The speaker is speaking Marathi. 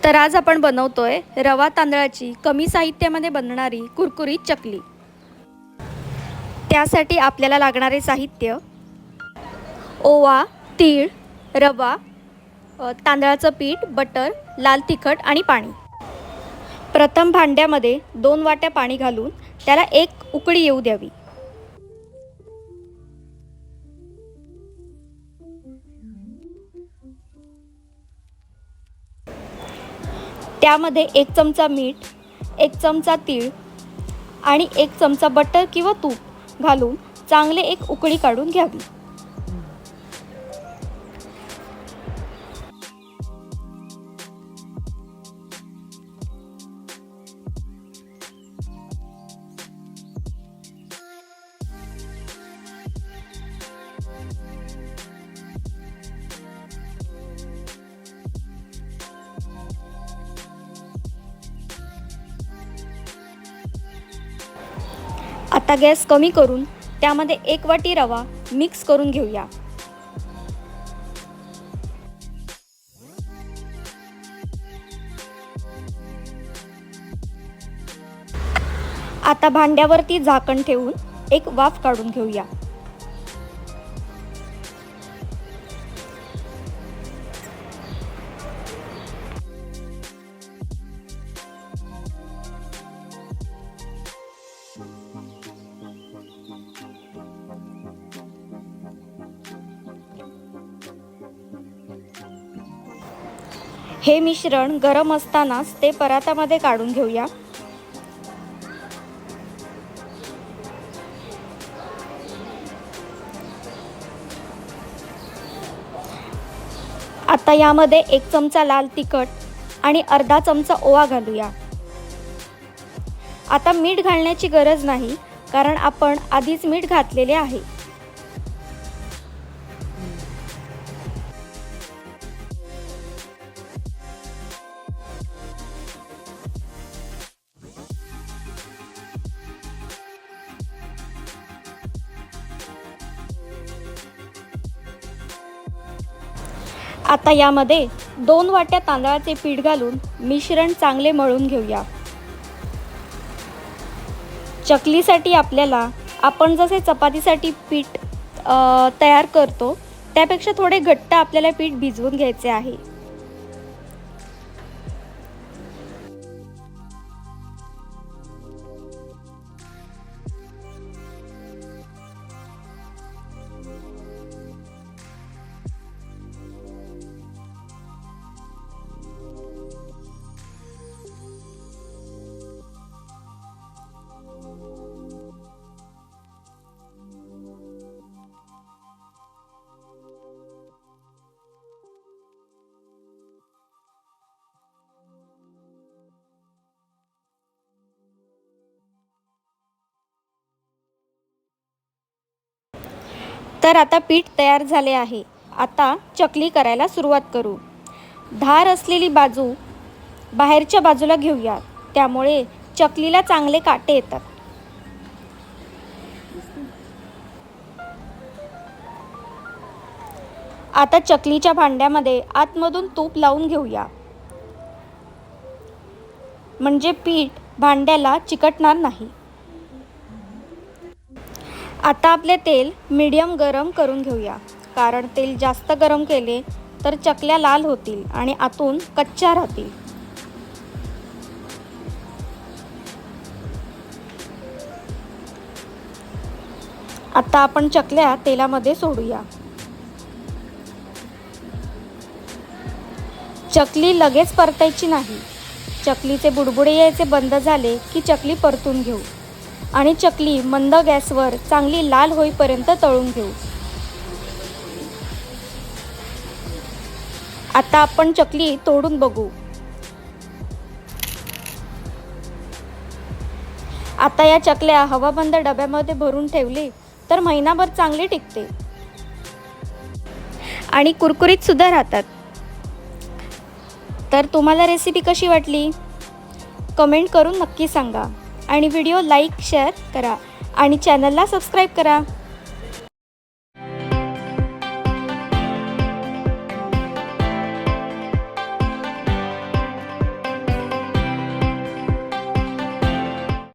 तर आज आपण बनवतोय रवा तांदळाची कमी साहित्यामध्ये बनणारी कुरकुरीत चकली। त्यासाठी आपल्याला लागणारे साहित्य: ओवा, तीळ, रवा, तांदळाचं पीठ, बटर, लाल तिखट आणि पाणी। प्रथम भांड्यामध्ये 2 वाट्या पाणी घालून त्याला एक उकळी येऊ द्यावी। त्यामध्ये 1 चमचा मीठ, 1 चमचा तीळ आणि 1 चमचा बटर किंवा तूप घालून चांगले एक उकळी काढून घ्यावी। आता गॅस कमी करून त्यामध्ये 1 वाटी रवा मिक्स करून घेऊया। आता भांड्यावरती झाकण ठेवून एक वाफ काढून घेऊया। हे मिश्रण गरम असतानाच ते परातामध्ये काढून घेऊया। आता यामध्ये 1 चमचा लाल तिखट आणि अर्धा चमचा ओवा घालूया। आता मीठ घालण्याची गरज नाही, कारण आपण आधीच मीठ घातलेले आहे। आता यामध्ये 2 वाट्या तांदळाचे पीठ घालून मिश्रण चांगले मळून घेऊया। चकलीसाठी आपल्याला आपण जसे चपातीसाठी पीठ तयार करतो त्यापेक्षा थोडे घट्ट आपल्याला पीठ भिजवून घ्यायचे आहे। तर आता पीठ तयार झाले आहे। आता चकली करायला सुरुवात करू। धार असलेली बाजू बाहेरच्या बाजूला घेऊया, त्यामुळे चकलीला चांगले काटे येतात। आता चकलीच्या भांड्यामध्ये आतमधून तूप लावून घेऊया, म्हणजे पीठ भांड्याला चिकटणार नाही। आता आपले तेल मीडियम गरम करून घेऊया, कारण तेल जास्त गरम केले तर चकल्या लाल होतील आणि आतून कच्च्या राहतील। आता आपण चकल्या तेलामध्ये सोडूया। चकली लगेच परतायची नाही। चकलीचे बुडबुडे यायचे बंद झाले की चकली परतून घेऊ आणि चकली मंद गॅसवर चांगली लाल होईपर्यंत तळून घेऊ। आता आपण चकली तोडून बघू। आता या चकल्या हवाबंद डब्यामध्ये भरून ठेवली तर महिनाभर चांगली टिकते आणि कुरकुरीत सुद्धा राहतात। तर तुम्हाला रेसिपी कशी वाटली कमेंट करून नक्की सांगा आणि व्हिडिओ लाईक शेअर करा आणि चॅनलला सबस्क्राईब करा।